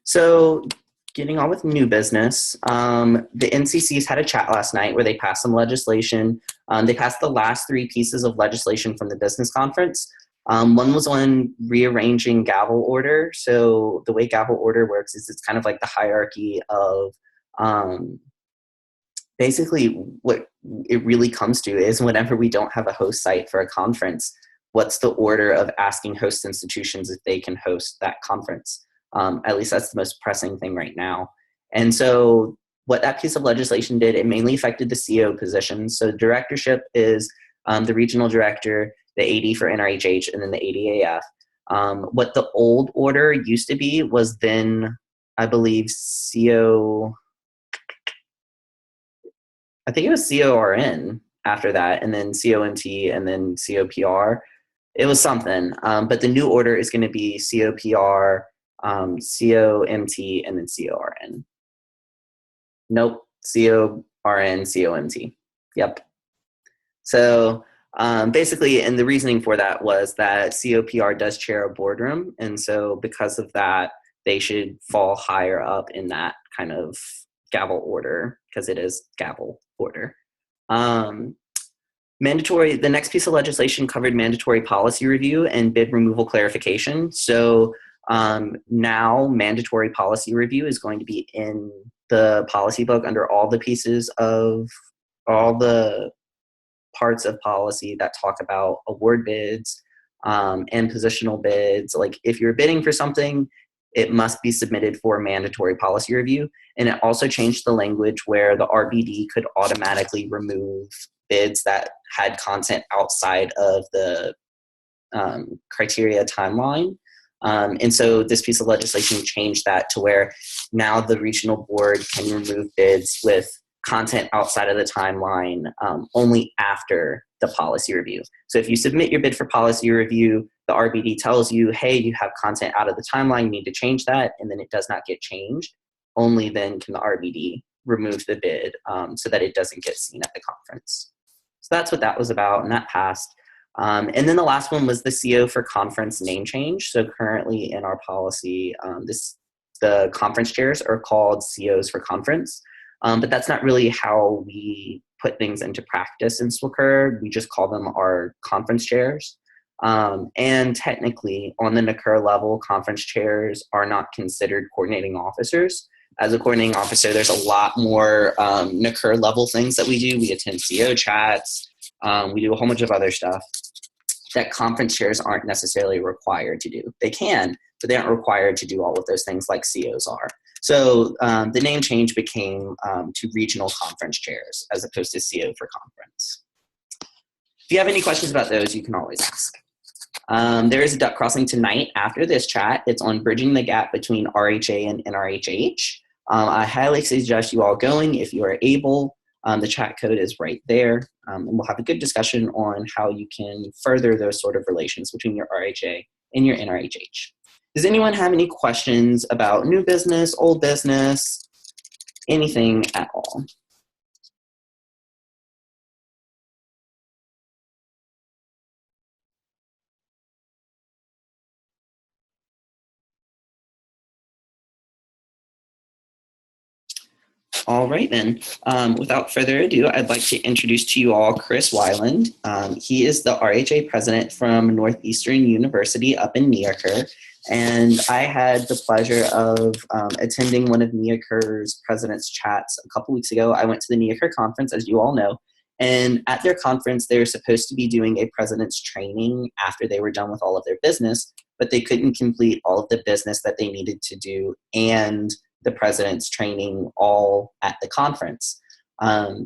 So getting on with new business, the NCCs had a chat last night where they passed some legislation. They passed the last three pieces of legislation from the business conference. One was on rearranging gavel order. So the way gavel order works is it's kind of like the hierarchy of basically what it really comes to is whenever we don't have a host site for a conference, what's the order of asking host institutions if they can host that conference? At least that's the most pressing thing right now. And so what that piece of legislation did, it mainly affected the CO positions. So directorship is the regional director, the AD for NRHH, and then the ADAF. What the old order used to be was then, I believe, I think it was CORN after that, and then COMT, and then COPR. It was something, but the new order is going to be COPR, COMT, and then CORN. Nope, CORN, COMT. Yep. So basically, and the reasoning for that was that COPR does chair a boardroom, and so because of that, they should fall higher up in that kind of gavel order, because it is gavel order. The next piece of legislation covered mandatory policy review and bid removal clarification. So now mandatory policy review is going to be in the policy book under all the pieces of all the parts of policy that talk about award bids and positional bids. Like if you're bidding for something, it must be submitted for mandatory policy review. And it also changed the language where the RBD could automatically remove bids that had content outside of the criteria timeline. And so this piece of legislation changed that to where now the regional board can remove bids with content outside of the timeline only after the policy review. So if you submit your bid for policy review, the RBD tells you, hey, you have content out of the timeline, you need to change that, and then it does not get changed. Only then can the RBD remove the bid so that it doesn't get seen at the conference. So that's what that was about, and that passed. And then the last one was the CO for conference name change. So currently in our policy, the conference chairs are called COs for conference. But that's not really how we put things into practice in NEACURH. We just call them our conference chairs. And technically, on the NEACURH level, conference chairs are not considered coordinating officers. As a coordinating officer, there's a lot more NEACURH level things that we do. We attend CO chats. We do a whole bunch of other stuff that conference chairs aren't necessarily required to do. They can, but they aren't required to do all of those things like COs are. So the name change became to regional conference chairs as opposed to CO for conference. If you have any questions about those, you can always ask. There is a duck crossing tonight after this chat. It's on bridging the gap between RHA and NRHH. I highly suggest you all going if you are able. The chat code is right there, and we'll have a good discussion on how you can further those sort of relations between your RHA and your NRHH. Does anyone have any questions about new business, old business, anything at all? All right, then. Without further ado, I'd like to introduce to you all Chris Wieland. He is the RHA president from Northeastern University up in NEACURH. And I had the pleasure of attending one of NEACURH's president's chats a couple weeks ago. I went to the NEACURH conference, as you all know. And at their conference, they were supposed to be doing a president's training after they were done with all of their business, but they couldn't complete all of the business that they needed to do and the president's training all at the conference.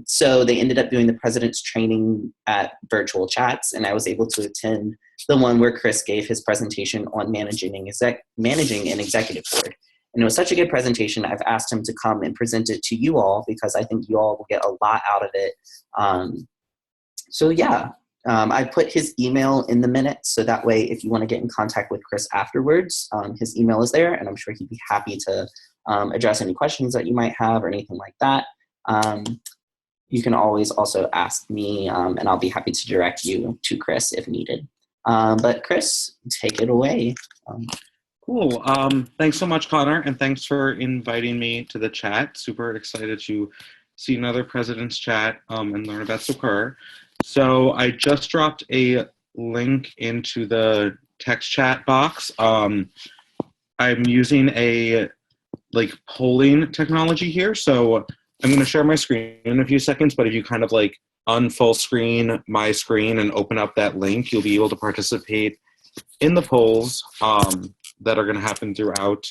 So they ended up doing the president's training at virtual chats, and I was able to attend the one where Chris gave his presentation on managing an executive board. And it was such a good presentation, I've asked him to come and present it to you all because I think you all will get a lot out of it. So yeah, I put his email in the minutes, so that way if you want to get in contact with Chris afterwards, his email is there, and I'm sure he'd be happy to address any questions that you might have or anything like that. You can always also ask me, and I'll be happy to direct you to Chris if needed. But Chris, take it away. Cool. Thanks so much, Connor, and thanks for inviting me to the chat. Super excited to see another President's Chat and learn about NEACURH. So I just dropped a link into the text chat box. I'm using a polling technology here, so I'm going to share my screen in a few seconds. But if you kind of unfull screen my screen and open up that link, you'll be able to participate in the polls that are going to happen throughout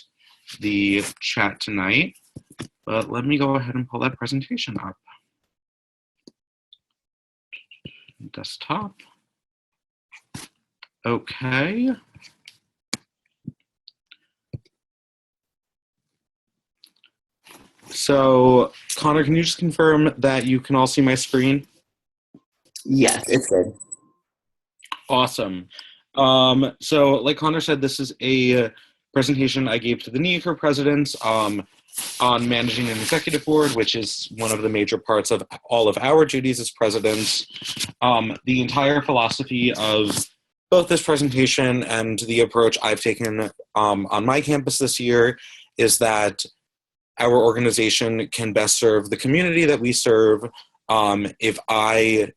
the chat tonight. But let me go ahead and pull that presentation up. Desktop. Okay. So, Connor, can you just confirm that you can all see my screen? Yes, it's good. Awesome. So, like Connor said, this is a presentation I gave to the NEACURH presidents on managing an executive board, which is one of the major parts of all of our duties as presidents. The entire philosophy of both this presentation and the approach I've taken on my campus this year is that our organization can best serve the community that we serve if I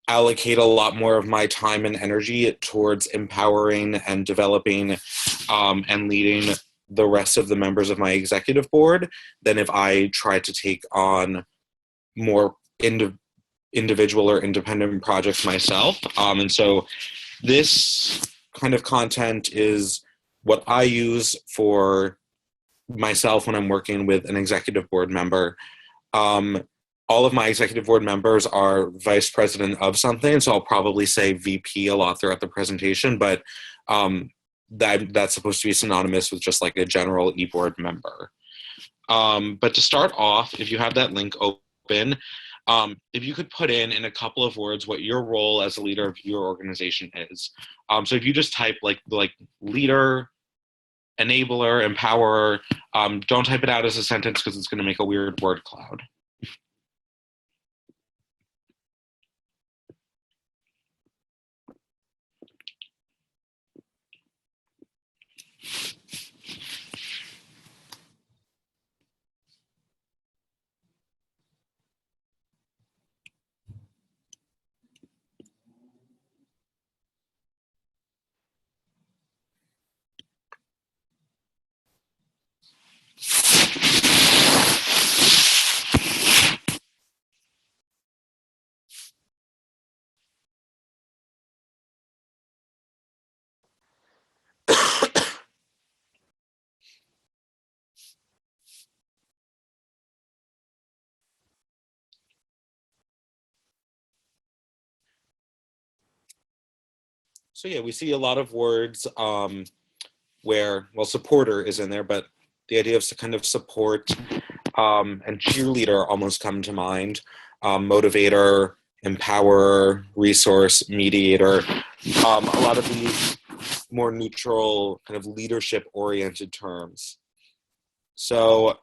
allocate a lot more of my time and energy towards empowering and developing and leading the rest of the members of my executive board than if I try to take on more individual or independent projects myself. And so this kind of content is what I use for myself when I'm working with an executive board member. All of my executive board members are vice president of something, so I'll probably say VP a lot throughout the presentation, but that's supposed to be synonymous with just a general e-board member. But to start off, if you have that link open, if you could put in a couple of words what your role as a leader of your organization is. So if you just type leader, enabler, empowerer, don't type it out as a sentence because it's going to make a weird word cloud. So yeah, we see a lot of words where, well, supporter is in there, but the idea of kind of support and cheerleader almost come to mind. Motivator, empower, resource, mediator. A lot of these more neutral, kind of leadership-oriented terms. So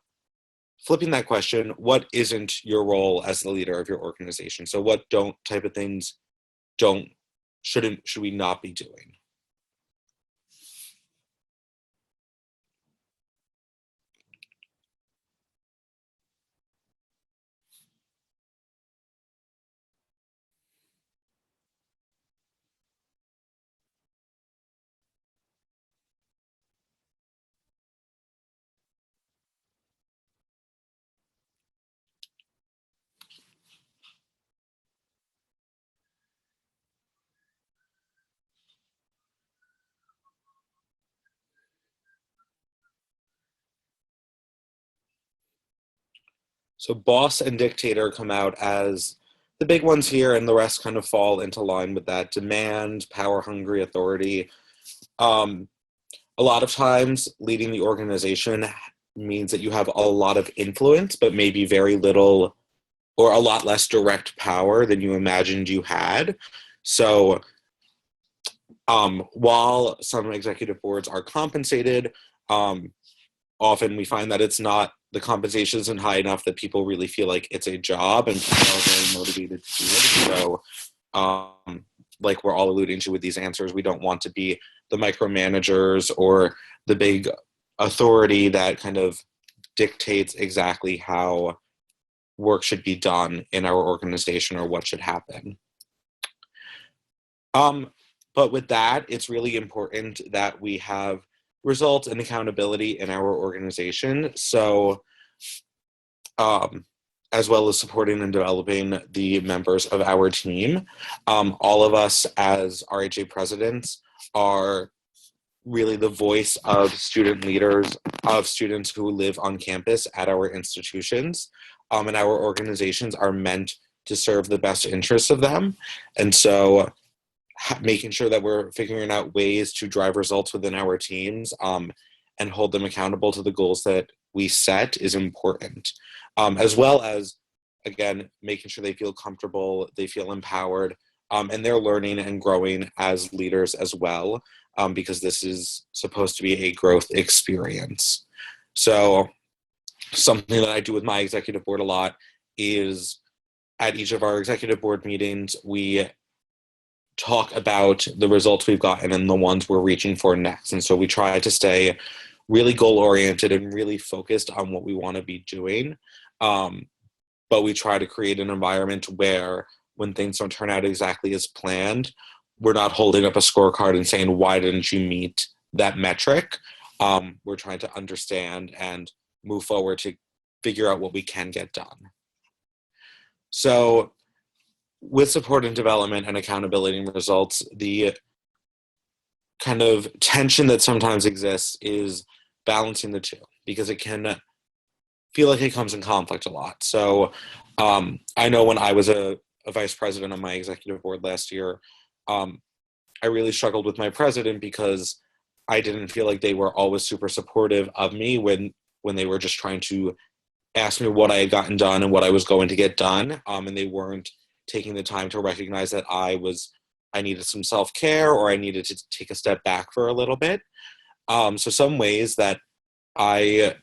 flipping that question, what isn't your role as the leader of your organization? So what type of things should we not be doing? So boss and dictator come out as the big ones here, and the rest kind of fall into line with that. Demand, power hungry, authority. A lot of times leading the organization means that you have a lot of influence, but maybe very little or a lot less direct power than you imagined you had. So while some executive boards are compensated, often we find that the compensation isn't high enough that people really feel like it's a job and people are very motivated to do it. So like we're all alluding to with these answers, we don't want to be the micromanagers or the big authority that kind of dictates exactly how work should be done in our organization or what should happen. But with that, it's really important that we have results and accountability in our organization. So, as well as supporting and developing the members of our team. All of us as RHA presidents are really the voice of student leaders, of students who live on campus at our institutions. And our organizations are meant to serve the best interests of them. And so making sure that we're figuring out ways to drive results within our teams and hold them accountable to the goals that we set is important. As well as, again, making sure they feel comfortable, they feel empowered, and they're learning and growing as leaders as well, because this is supposed to be a growth experience. So something that I do with my executive board a lot is at each of our executive board meetings, we talk about the results we've gotten and the ones we're reaching for next. And so we try to stay really goal-oriented and really focused on what we want to be doing. But we try to create an environment where when things don't turn out exactly as planned, we're not holding up a scorecard and saying, why didn't you meet that metric? We're trying to understand and move forward to figure out what we can get done. So with support and development and accountability and results, the kind of tension that sometimes exists is balancing the two, because it can feel like it comes in conflict a lot. So I know when I was a vice president on my executive board last year, I really struggled with my president because I didn't feel like they were always super supportive of me when they were just trying to ask me what I had gotten done and what I was going to get done. And they weren't taking the time to recognize that I needed some self-care, or I needed to take a step back for a little bit. So some ways that I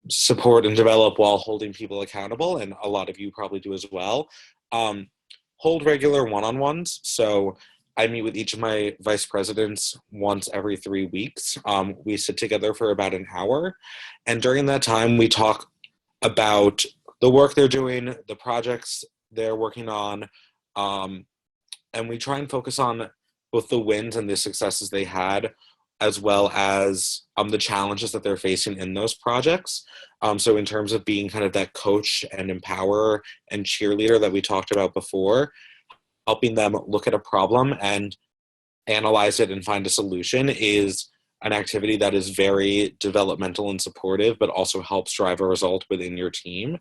support and develop while holding people accountable, and a lot of you probably do as well, hold regular one-on-ones. So I meet with each of my vice presidents once every 3 weeks. We sit together for about an hour, and during that time we talk about the work they're doing, the projects they're working on, and we try and focus on both the wins and the successes they had, as well as the challenges that they're facing in those projects. So in terms of being kind of that coach and empower and cheerleader that we talked about before, helping them look at a problem and analyze it and find a solution is an activity that is very developmental and supportive, but also helps drive a result within your team.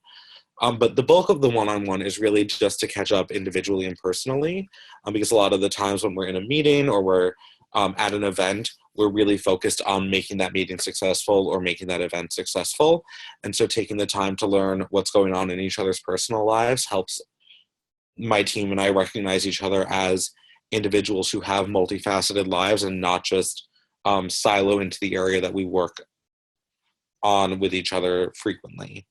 But the bulk of the one-on-one is really just to catch up individually and personally, because a lot of the times when we're in a meeting or we're at an event, we're really focused on making that meeting successful or making that event successful. And so taking the time to learn what's going on in each other's personal lives helps my team and I recognize each other as individuals who have multifaceted lives and not just silo into the area that we work on with each other frequently.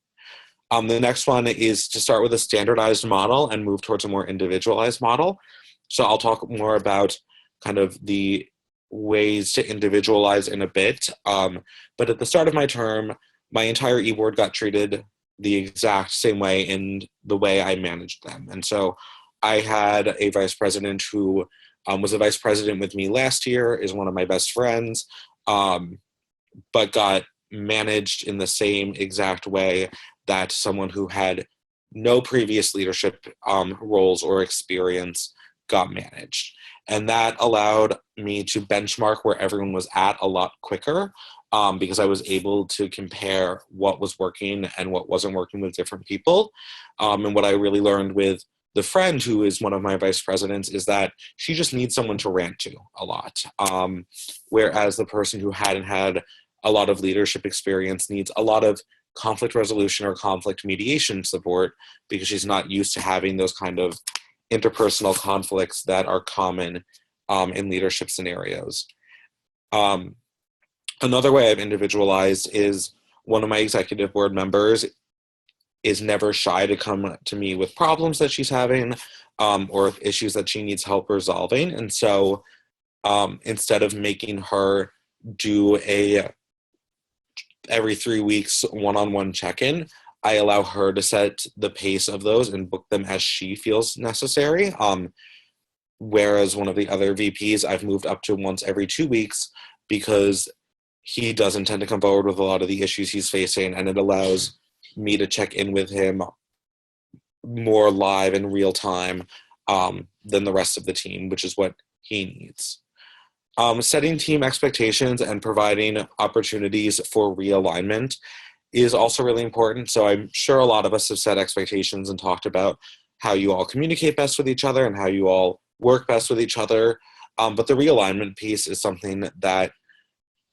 The next one is to start with a standardized model and move towards a more individualized model. So I'll talk more about kind of the ways to individualize in a bit. But at the start of my term, my entire e-board got treated the exact same way in the way I managed them. And so I had a vice president who was a vice president with me last year, is one of my best friends, but got managed in the same exact way that someone who had no previous leadership roles or experience got managed. And that allowed me to benchmark where everyone was at a lot quicker, because I was able to compare what was working and what wasn't working with different people. And what I really learned with the friend who is one of my vice presidents is that she just needs someone to rant to a lot. Whereas the person who hadn't had a lot of leadership experience needs a lot of conflict resolution or conflict mediation support, because she's not used to having those kind of interpersonal conflicts that are common in leadership scenarios. Another way I've individualized is one of my executive board members is never shy to come to me with problems that she's having or issues that she needs help resolving. And so instead of making her do a every 3 weeks one-on-one check-in, I allow her to set the pace of those and book them as she feels necessary. Whereas one of the other VPs, I've moved up to once every 2 weeks because he doesn't tend to come forward with a lot of the issues he's facing, and it allows me to check in with him more live in real time than the rest of the team, which is what he needs. Setting team expectations and providing opportunities for realignment is also really important. So I'm sure a lot of us have set expectations and talked about how you all communicate best with each other and how you all work best with each other. But the realignment piece is something that,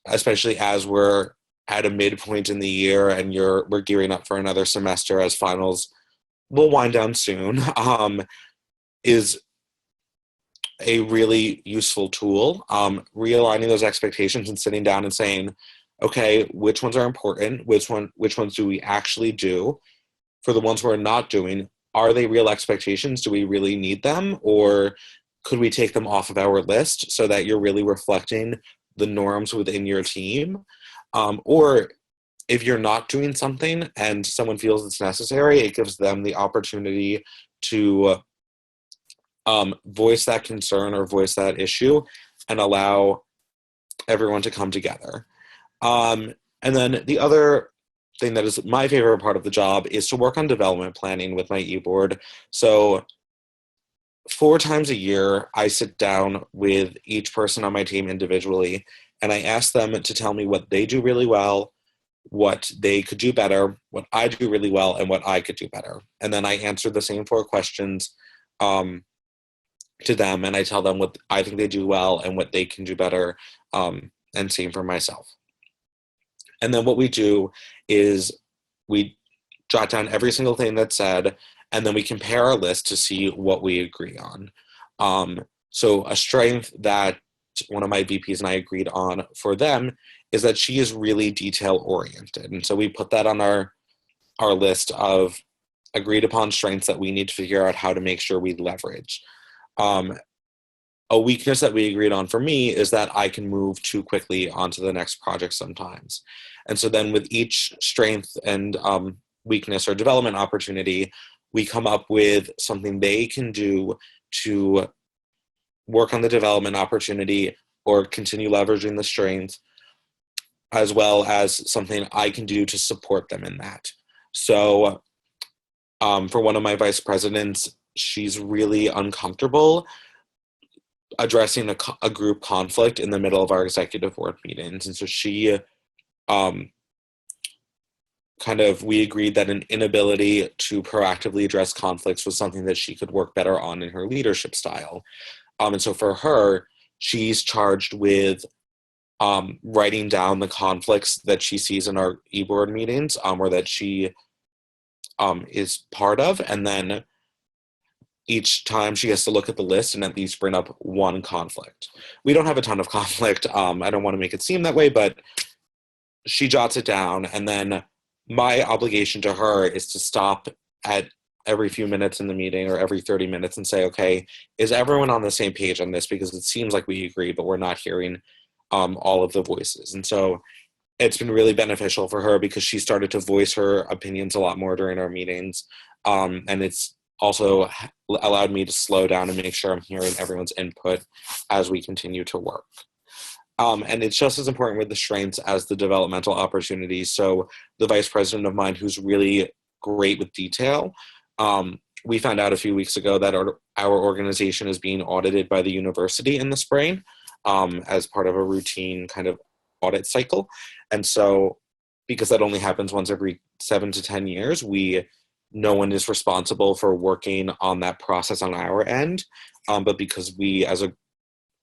especially as we're at a midpoint in the year and we're gearing up for another semester as finals will wind down soon, is a really useful tool. Realigning those expectations and sitting down and saying, okay, which ones are important? Which ones do we actually do? For the ones we're not doing, are they real expectations? Do we really need them? Or could we take them off of our list so that you're really reflecting the norms within your team? Or if you're not doing something and someone feels it's necessary, it gives them the opportunity to voice that concern or voice that issue and allow everyone to come together. And then the other thing that is my favorite part of the job is to work on development planning with my e-board. So 4 times a year, I sit down with each person on my team individually, and I ask them to tell me what they do really well, what they could do better, what I do really well, and what I could do better. And then I answer the same 4 questions to them, and I tell them what I think they do well and what they can do better, and same for myself. And then what we do is we jot down every single thing that's said, and then we compare our list to see what we agree on. So a strength that one of my VPs and I agreed on for them is that she is really detail oriented. And so we put that on our list of agreed upon strengths that we need to figure out how to make sure we leverage. A weakness that we agreed on for me is that I can move too quickly onto the next project sometimes. And so then with each strength and weakness or development opportunity, we come up with something they can do to work on the development opportunity or continue leveraging the strength, as well as something I can do to support them in that. So for one of my vice presidents, she's really uncomfortable addressing a group conflict in the middle of our executive board meetings. And so she we agreed that an inability to proactively address conflicts was something that she could work better on in her leadership style. And so for her, she's charged with writing down the conflicts that she sees in our e-board meetings, or that she is part of, and then each time she has to look at the list and at least bring up one conflict. We don't have a ton of conflict. I don't want to make it seem that way, but she jots it down, and then my obligation to her is to stop at every few minutes in the meeting or every 30 minutes and say, okay, is everyone on the same page on this? Because it seems like we agree, but we're not hearing all of the voices. And so it's been really beneficial for her because she started to voice her opinions a lot more during our meetings. And it's also allowed me to slow down and make sure I'm hearing everyone's input as we continue to work. And it's just as important with the strengths as the developmental opportunities. So the vice president of mine, who's really great with detail, we found out a few weeks ago that our organization is being audited by the university in the spring as part of a routine kind of audit cycle. And so because that only happens once every 7 to 10 years, no one is responsible for working on that process on our end. But because we as a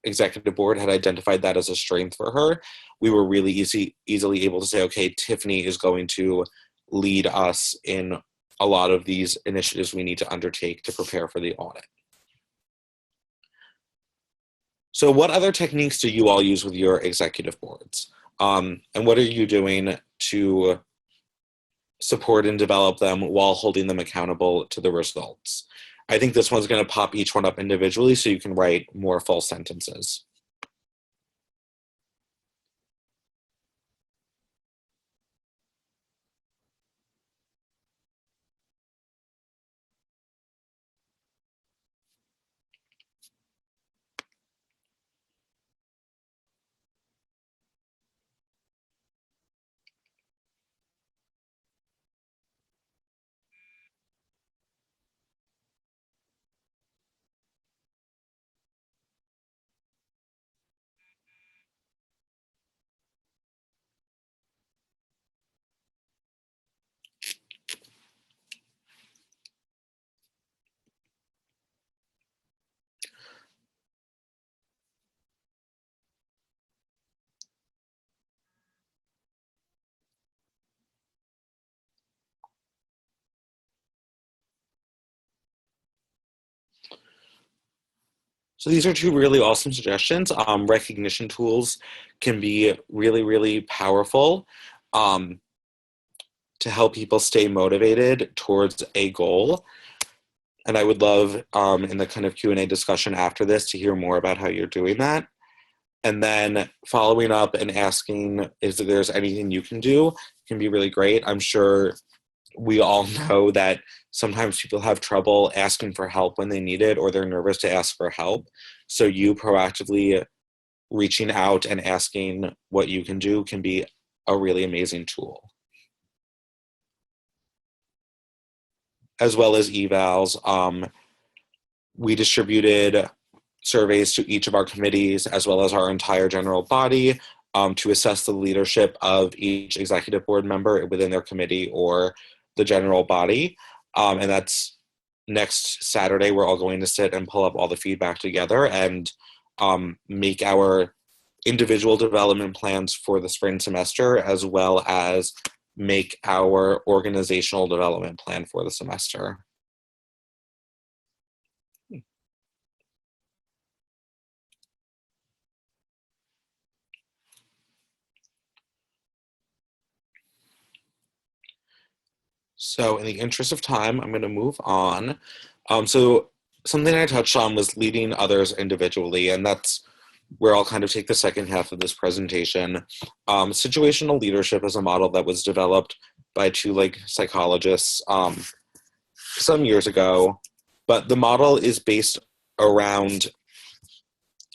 executive board had identified that as a strength for her, we were really easily able to say, okay, Tiffany is going to lead us in a lot of these initiatives we need to undertake to prepare for the audit. So what other techniques do you all use with your executive boards? And what are you doing to support and develop them while holding them accountable to the results? I think this one's going to pop each one up individually so you can write more full sentences. So these are two really awesome suggestions. Recognition tools can be really, really powerful to help people stay motivated towards a goal. And I would love in the kind of Q&A discussion after this to hear more about how you're doing that. And then following up and asking if there's anything you can do can be really great. I'm sure we all know that sometimes people have trouble asking for help when they need it, or they're nervous to ask for help. So you proactively reaching out and asking what you can do can be a really amazing tool. As well as evals, we distributed surveys to each of our committees as well as our entire general body to assess the leadership of each executive board member within their committee or the general body. And that's next Saturday. We're all going to sit and pull up all the feedback together and make our individual development plans for the spring semester, as well as make our organizational development plan for the semester. So in the interest of time, I'm going to move on. So something I touched on was leading others individually, and that's where I'll kind of take the second half of this presentation. Situational leadership is a model that was developed by two psychologists some years ago, but the model is based around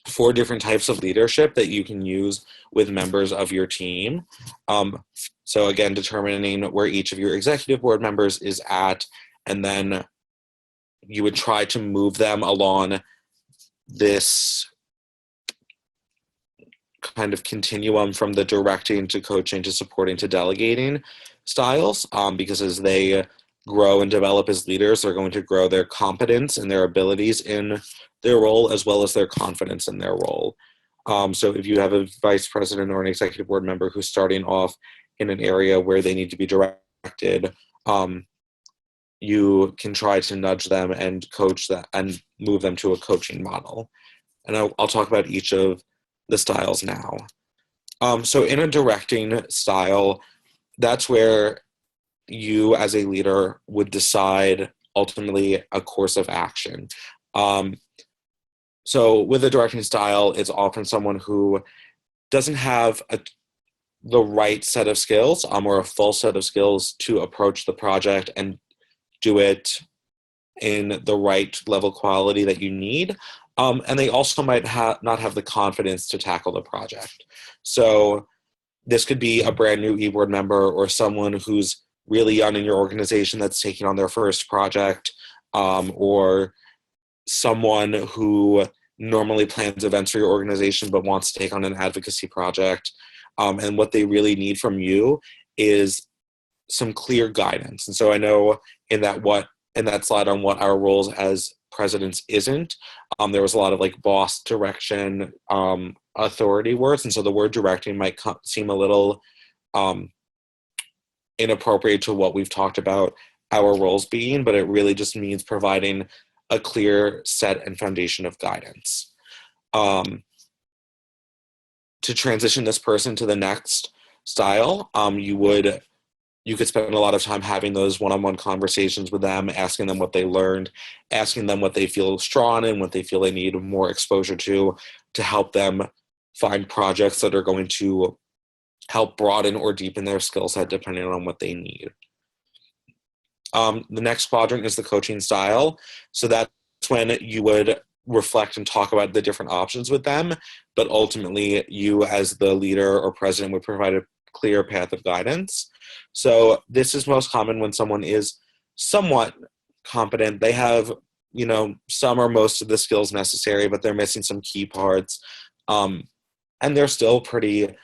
4 different types of leadership that you can use with members of your team. So again, determining where each of your executive board members is at, and then you would try to move them along this kind of continuum from the directing to coaching to supporting to delegating styles, because as they grow and develop as leaders, they're going to grow their competence and their abilities in their role as well as their confidence in their role. So if you have a vice president or an executive board member who's starting off in an area where they need to be directed, you can try to nudge them and coach that and move them to a coaching model. And I'll talk about each of the styles now. So in a directing style, that's where you as a leader would decide ultimately a course of action. So with a directing style, it's often someone who doesn't have the right set of skills or a full set of skills to approach the project and do it in the right level quality that you need. And they also might not have the confidence to tackle the project. So this could be a brand new e-board member or someone who's really young in your organization that's taking on their first project, or someone who normally plans events for your organization but wants to take on an advocacy project. And what they really need from you is some clear guidance. And so I know in that slide on what our roles as presidents isn't, there was a lot of boss, direction, authority words. And so the word directing might seem a little inappropriate to what we've talked about our roles being, but it really just means providing a clear set and foundation of guidance. To transition this person to the next style, you could spend a lot of time having those one-on-one conversations with them, asking them what they learned, asking them what they feel strong in, what they feel they need more exposure to help them find projects that are going to help broaden or deepen their skill set depending on what they need. The next quadrant is the coaching style. So that's when you would reflect and talk about the different options with them, but ultimately you as the leader or president would provide a clear path of guidance. So this is most common when someone is somewhat competent. They have, some or most of the skills necessary, but they're missing some key parts. And they're still pretty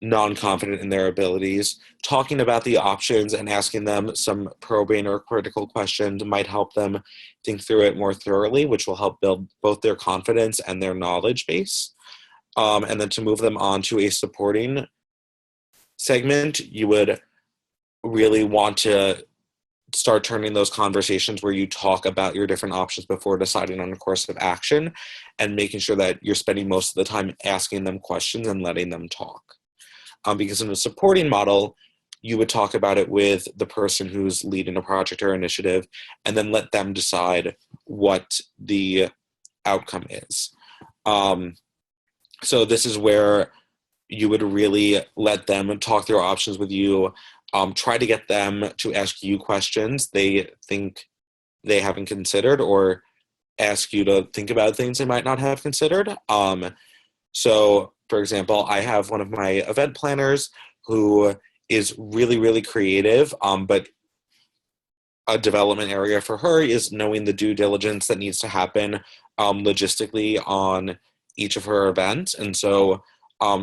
non-confident in their abilities. Talking about the options and asking them some probing or critical questions might help them think through it more thoroughly, which will help build both their confidence and their knowledge base. And then to move them on to a supporting segment, you would really want to start turning those conversations where you talk about your different options before deciding on a course of action, and making sure that you're spending most of the time asking them questions and letting them talk. Because in a supporting model, you would talk about it with the person who's leading a project or initiative, and then let them decide what the outcome is. So this is where you would really let them talk their options with you, try to get them to ask you questions they think they haven't considered, or ask you to think about things they might not have considered. So, for example, I have one of my event planners who is really, really creative, but a development area for her is knowing the due diligence that needs to happen logistically on each of her events. And so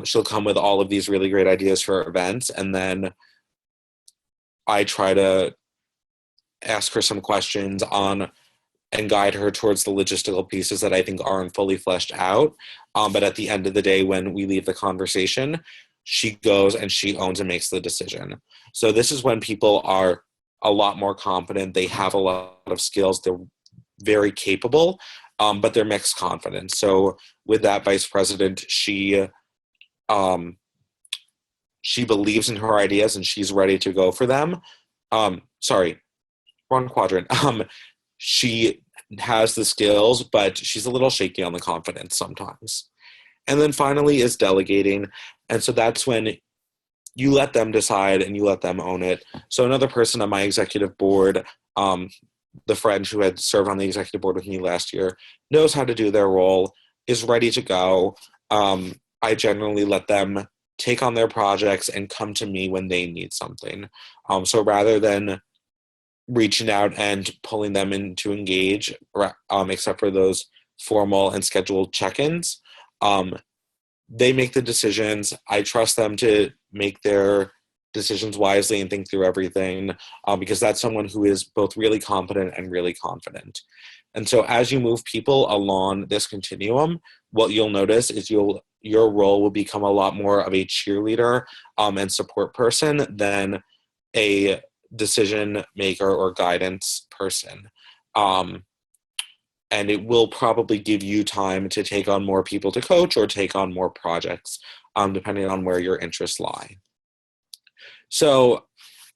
she'll come with all of these really great ideas for her events, and then I try to ask her some questions on and guide her towards the logistical pieces that I think aren't fully fleshed out. But at the end of the day, when we leave the conversation, she goes and she owns and makes the decision. So this is when people are a lot more confident. They have a lot of skills. They're very capable, but they're mixed confidence. So with that vice president, she believes in her ideas and she's ready to go for them. Sorry, wrong quadrant. She has the skills, but she's a little shaky on the confidence sometimes. And then finally is delegating. And so that's when you let them decide and you let them own it. So another person on my executive board, the friend who had served on the executive board with me last year, knows how to do their role, is ready to go. I generally let them take on their projects and come to me when they need something. So rather than reaching out and pulling them in to engage, except for those formal and scheduled check-ins, they make the decisions. I trust them to make their decisions wisely and think through everything, because that's someone who is both really competent and really confident. And so as you move people along this continuum, what you'll notice is your role will become a lot more of a cheerleader and support person than a decision maker or guidance person. And it will probably give you time to take on more people to coach or take on more projects, depending on where your interests lie. So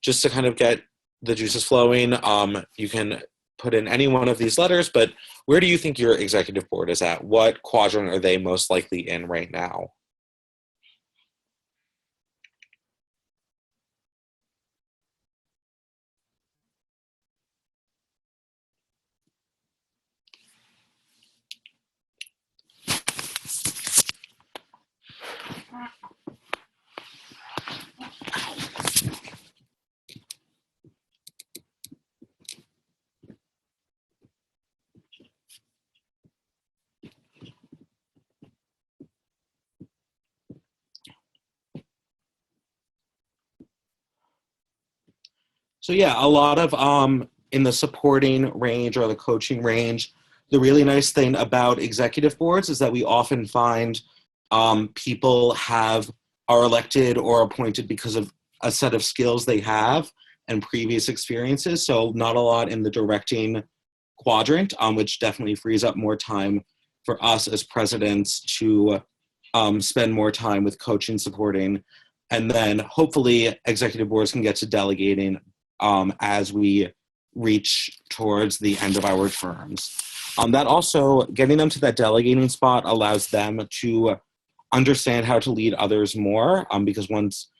just to kind of get the juices flowing, you can put in any one of these letters, but where do you think your executive board is at? What quadrant are they most likely in right now? So yeah, a lot of in the supporting range or the coaching range, the really nice thing about executive boards is that we often find people are elected or appointed because of a set of skills they have and previous experiences. So not a lot in the directing quadrant, which definitely frees up more time for us as presidents to spend more time with coaching, supporting, and then hopefully executive boards can get to delegating as we reach towards the end of our terms. That also, getting them to that delegating spot allows them to understand how to lead others more, because once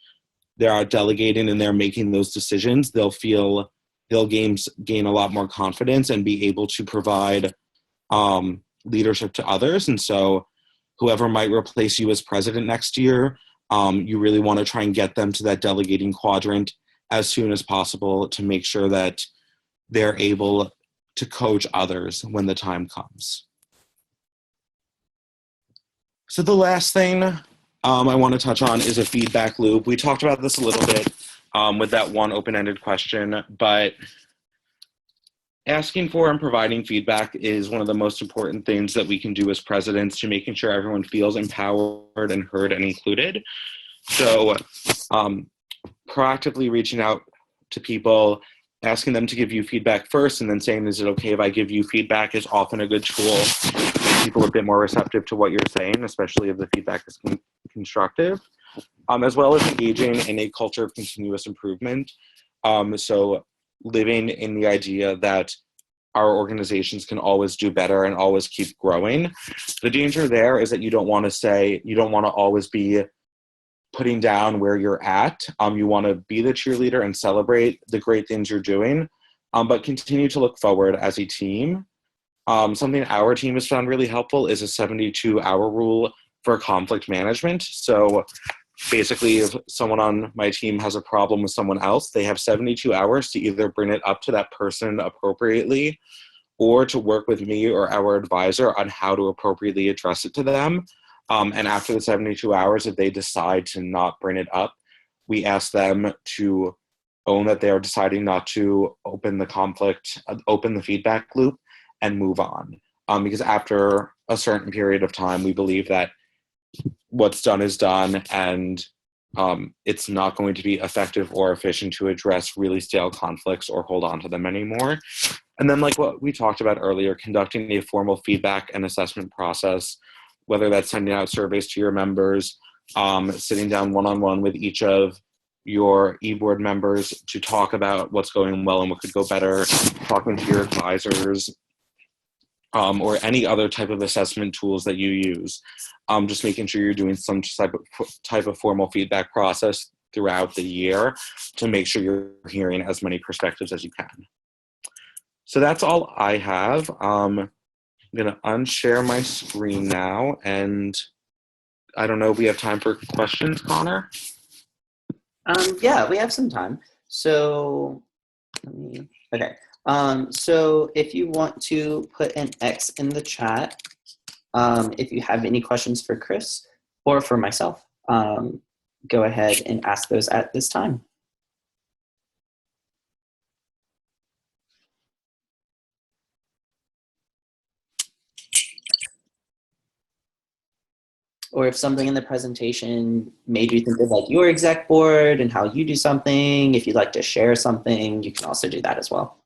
they're delegating and they're making those decisions, they'll gain a lot more confidence and be able to provide leadership to others. And so whoever might replace you as president next year, you really want to try and get them to that delegating quadrant as soon as possible to make sure that they're able to coach others when the time comes. So the last thing I want to touch on is a feedback loop. We talked about this a little bit with that one open-ended question, but asking for and providing feedback is one of the most important things that we can do as presidents to making sure everyone feels empowered and heard and included. So proactively reaching out to people, asking them to give you feedback first and then saying, is it okay if I give you feedback, is often a good tool to make people a bit more receptive to what you're saying, especially if the feedback is constructive, as well as engaging in a culture of continuous improvement. So living in the idea that our organizations can always do better and always keep growing. The danger there is that you don't want to always be putting down where you're at. You want to be the cheerleader and celebrate the great things you're doing, but continue to look forward as a team. Something our team has found really helpful is a 72-hour rule for conflict management. So basically, if someone on my team has a problem with someone else, they have 72 hours to either bring it up to that person appropriately or to work with me or our advisor on how to appropriately address it to them. And after the 72 hours, if they decide to not bring it up, we ask them to own that they are deciding not to open the feedback loop and move on. Because after a certain period of time, we believe that what's done is done, and it's not going to be effective or efficient to address really stale conflicts or hold on to them anymore. And then, like what we talked about earlier, conducting a formal feedback and assessment process, whether that's sending out surveys to your members, sitting down one-on-one with each of your e-board members to talk about what's going well and what could go better, talking to your advisors, or any other type of assessment tools that you use. Just making sure you're doing some type of formal feedback process throughout the year to make sure you're hearing as many perspectives as you can. So that's all I have. I'm going to unshare my screen now, and I don't know if we have time for questions, Connor? Yeah, we have some time. So, okay. So if you want to put an X in the chat, if you have any questions for Chris or for myself, go ahead and ask those at this time. Or if something in the presentation made you think of like your exec board and how you do something, if you'd like to share something, you can also do that as well.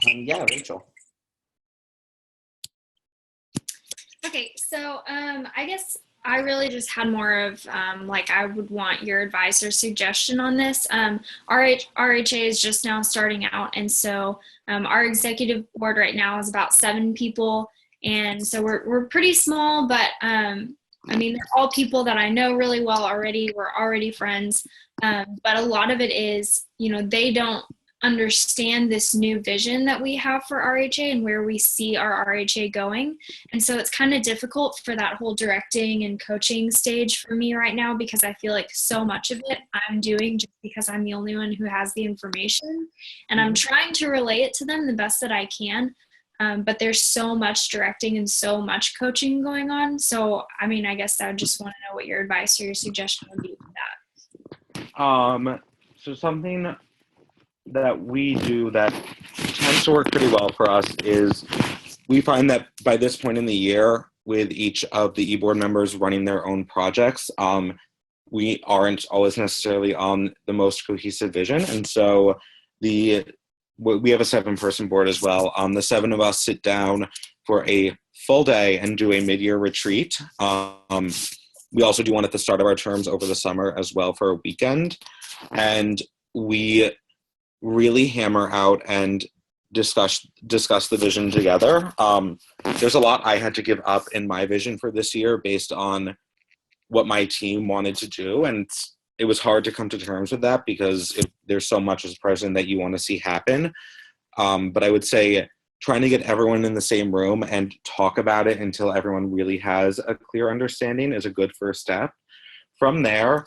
Yeah, Rachel. Okay, so I guess I really just had more of like I would want your advice or suggestion on this. RHA is just now starting out, and so our executive board right now is about 7 people, and so we're pretty small, but I mean, they're all people that I know really well already. We're already friends, but a lot of it is, you know, they don't understand this new vision that we have for RHA and where we see our RHA going. And so it's kind of difficult for that whole directing and coaching stage for me right now, because I feel like so much of it I'm doing just because I'm the only one who has the information, and I'm trying to relay it to them the best that I can. But there's so much directing and so much coaching going on. So, I mean, I guess I would just want to know what your advice or your suggestion would be for that. So something that we do that tends to work pretty well for us is we find that by this point in the year, with each of the e-board members running their own projects, we aren't always necessarily on the most cohesive vision. And so we have a 7-person board as well. The 7 of us sit down for a full day and do a mid-year retreat. We also do one at the start of our terms over the summer as well for a weekend. And we really hammer out and discuss the vision together. There's a lot I had to give up in my vision for this year based on what my team wanted to do, and it was hard to come to terms with that because there's so much as president that you want to see happen. But I would say trying to get everyone in the same room and talk about it until everyone really has a clear understanding is a good first step. From there,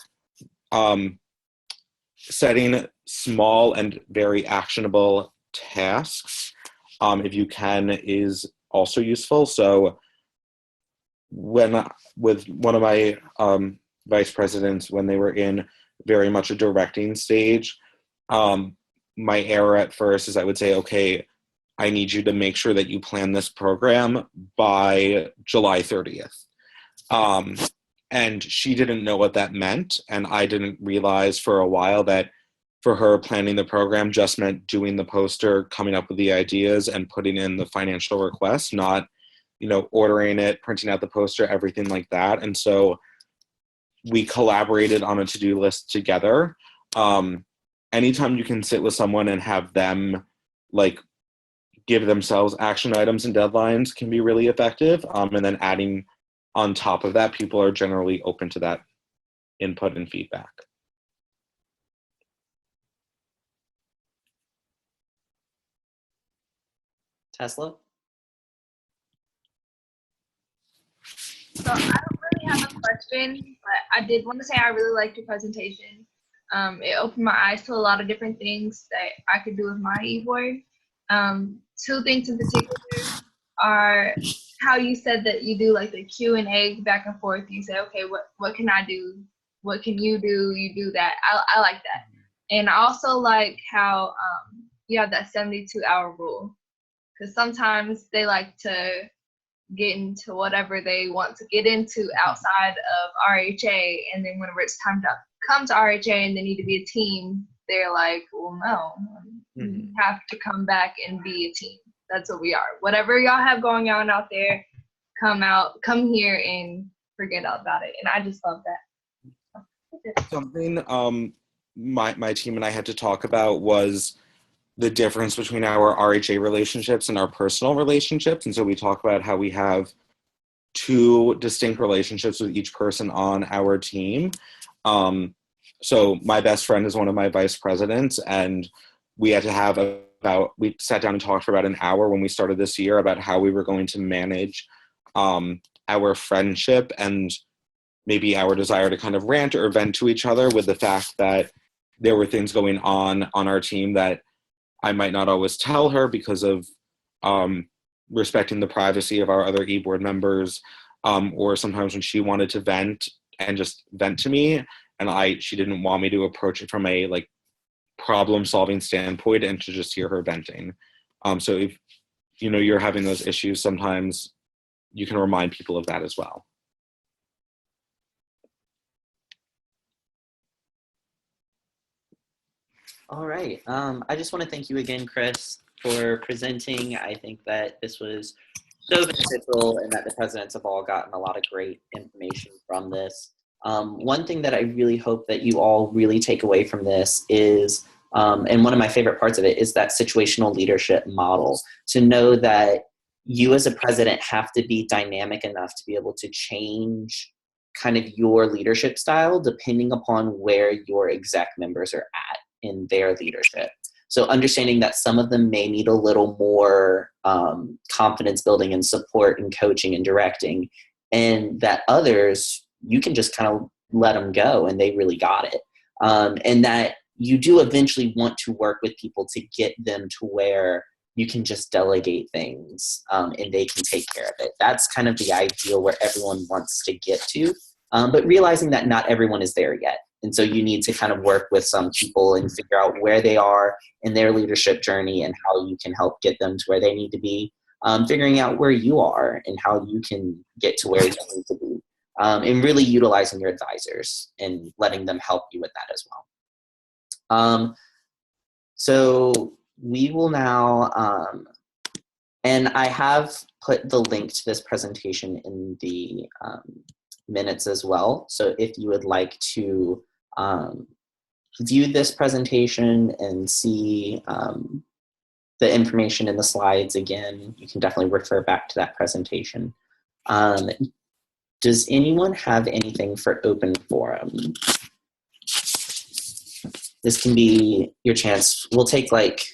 setting small and very actionable tasks, if you can, is also useful. So with one of my vice presidents, when they were in very much a directing stage, My error at first is I would say, okay, I need you to make sure that you plan this program by July 30th. And she didn't know what that meant. And I didn't realize for a while that for her, planning the program just meant doing the poster, coming up with the ideas, and putting in the financial request, not, ordering it, printing out the poster, everything like that. And so we collaborated on a to-do list together. Anytime you can sit with someone and have them give themselves action items and deadlines can be really effective. And then adding on top of that, people are generally open to that input and feedback. Tesla? So I don't really have a question, but I did want to say I really liked your presentation. It opened my eyes to a lot of different things that I could do with my e-board. Two things in particular are how you said that you do the Q&A back and forth. You say, okay, what can I do? What can you do? You do that. I like that. And I also like how you have that 72-hour rule, because sometimes they like to get into whatever they want to get into outside of RHA, and then whenever it's time to come to RHA and they need to be a team, they're like, well, no, you have to come back and be a team. That's what we are. Whatever y'all have going on out there, come here and forget about it. And I just love that. Something my team and I had to talk about was the difference between our RHA relationships and our personal relationships. And so we talk about how we have two distinct relationships with each person on our team. So my best friend is one of my vice presidents, and we had to we sat down and talked for about an hour when we started this year about how we were going to manage our friendship and maybe our desire to kind of rant or vent to each other, with the fact that there were things going on our team that I might not always tell her because of respecting the privacy of our other e-board members, or sometimes when she wanted to vent and just vent to me, and she didn't want me to approach it from a problem-solving standpoint and to just hear her venting. So if you're having those issues, sometimes you can remind people of that as well. All right. I just want to thank you again, Chris, for presenting. I think that this was so beneficial and that the presidents have all gotten a lot of great information from this. One thing that I really hope that you all really take away from this is, and one of my favorite parts of it, is that situational leadership model. To know that you as a president have to be dynamic enough to be able to change kind of your leadership style depending upon where your exec members are at in their leadership. So understanding that some of them may need a little more confidence building and support and coaching and directing, and that others, you can just kind of let them go and they really got it. And that you do eventually want to work with people to get them to where you can just delegate things and they can take care of it. That's kind of the ideal where everyone wants to get to, but realizing that not everyone is there yet. And so you need to kind of work with some people and figure out where they are in their leadership journey and how you can help get them to where they need to be, figuring out where you are and how you can get to where you need to be, and really utilizing your advisors and letting them help you with that as well. So we will now, and I have put the link to this presentation in the minutes as well. So if you would like to view this presentation and see the information in the slides again, you can definitely refer back to that presentation. Does anyone have anything for open forum? This can be your chance. We'll take like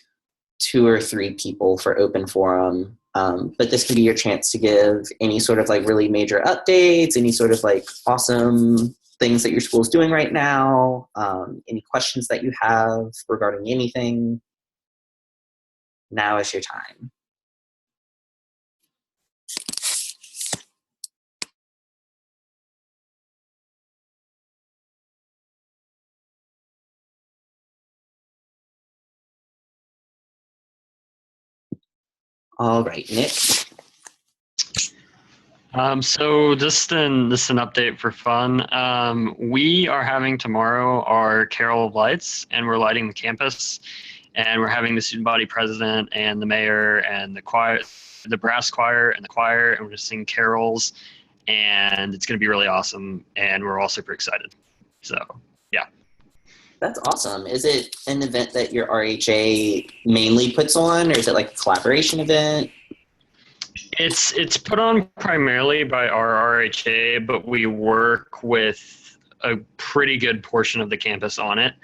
2 or 3 people for open forum, but this can be your chance to give any sort of like really major updates, any sort of like awesome things that your school is doing right now, any questions that you have regarding anything. Now is your time. All right, Nick. So this is an update for fun. We are having tomorrow our Carol of Lights, and we're lighting the campus, and we're having the student body president and the mayor and the choir, the brass choir and the choir, and we're just singing carols, and it's going to be really awesome, and we're all super excited. So yeah. That's awesome. Is it an event that your RHA mainly puts on, or is it like a collaboration event? It's put on primarily by our RHA, but we work with a pretty good portion of the campus on it.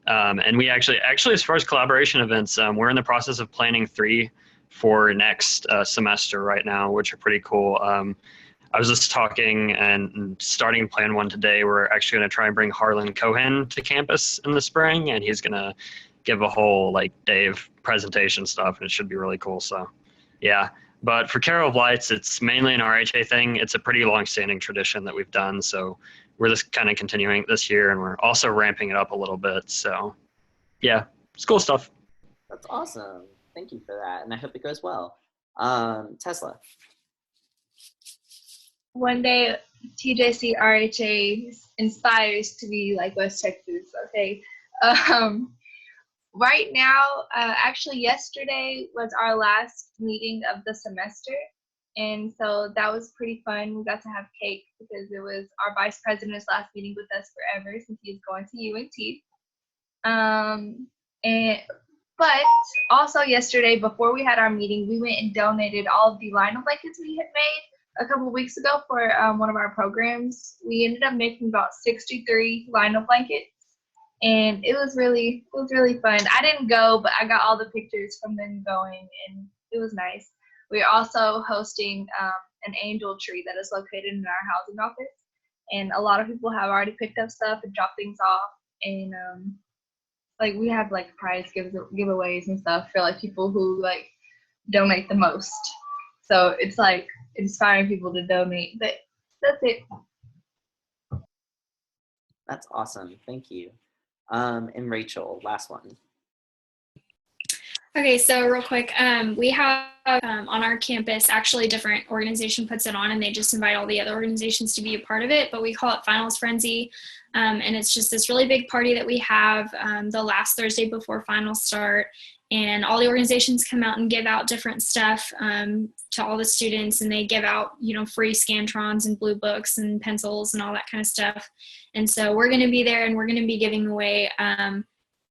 And we actually, as far as collaboration events, we're in the process of planning 3 for next semester right now, which are pretty cool. I was just talking and starting to plan one today. We're actually going to try and bring Harlan Cohen to campus in the spring, and he's going to give a whole like day of presentation stuff, and it should be really cool. So, yeah. But for Carol of Lights, it's mainly an RHA thing. It's a pretty long-standing tradition that we've done. So we're just kind of continuing it this year, and we're also ramping it up a little bit. So, yeah, it's cool stuff. That's awesome. Thank you for that, and I hope it goes well. Tesla. One day, TJC RHA inspires to be like West Texas. Okay. Right now, actually yesterday was our last meeting of the semester. And so that was pretty fun. We got to have cake because it was our vice president's last meeting with us forever since he's going to UNT. But also yesterday, before we had our meeting, we went and donated all of the lino blankets we had made a couple of weeks ago for one of our programs. We ended up making about 63 lino blankets. And it was really fun. I didn't go, but I got all the pictures from them going, and it was nice. We're also hosting an angel tree that is located in our housing office, and a lot of people have already picked up stuff and dropped things off. And like we have like prize giveaways and stuff for like people who like donate the most. So it's like inspiring people to donate. But that's it. That's awesome. Thank you. And Rachel, last one. Okay, so real quick, we have on our campus, actually a different organization puts it on, and they just invite all the other organizations to be a part of it, but we call it Finals Frenzy, and it's just this really big party that we have the last Thursday before finals start, and all the organizations come out and give out different stuff to all the students, and they give out, you know, free Scantrons and blue books and pencils and all that kind of stuff. And so we're going to be there, and we're going to be giving away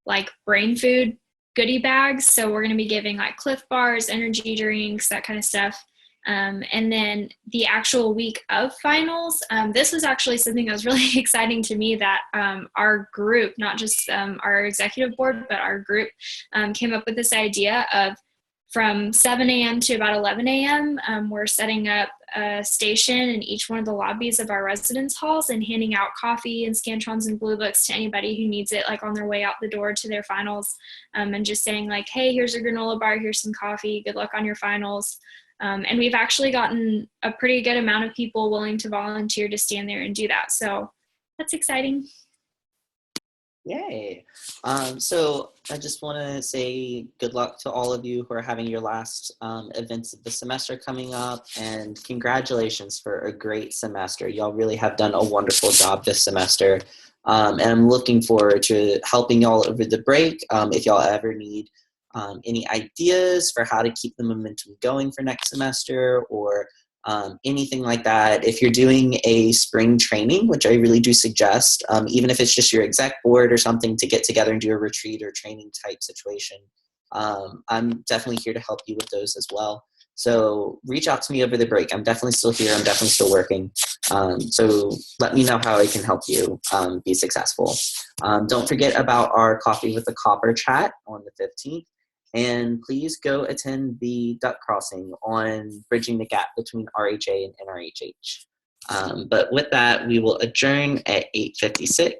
like brain food goodie bags. So we're going to be giving like Cliff Bars, energy drinks, that kind of stuff. And then the actual week of finals, this was actually something that was really exciting to me, that our group, not just our executive board, but our group came up with this idea of from 7 a.m. to about 11 a.m., we're setting up a station in each one of the lobbies of our residence halls and handing out coffee and Scantrons and blue books to anybody who needs it, like on their way out the door to their finals, and just saying like, hey, here's a granola bar, here's some coffee, good luck on your finals. And we've actually gotten a pretty good amount of people willing to volunteer to stand there and do that. So that's exciting. Yay. So I just want to say good luck to all of you who are having your last events of the semester coming up, and congratulations for a great semester. Y'all really have done a wonderful job this semester. And I'm looking forward to helping y'all over the break. If y'all ever need any ideas for how to keep the momentum going for next semester, or anything like that. If you're doing a spring training, which I really do suggest, even if it's just your exec board or something, to get together and do a retreat or training type situation, I'm definitely here to help you with those as well. So reach out to me over the break. I'm definitely still here. I'm definitely still working. So let me know how I can help you be successful. Don't forget about our Coffee with the Copper chat on the 15th. And please go attend the duck crossing on bridging the gap between RHA and NRHH. But with that, we will adjourn at 8:56,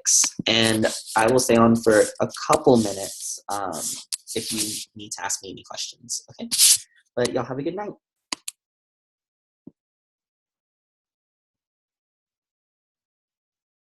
and I will stay on for a couple minutes if you need to ask me any questions. Okay, but y'all have a good night.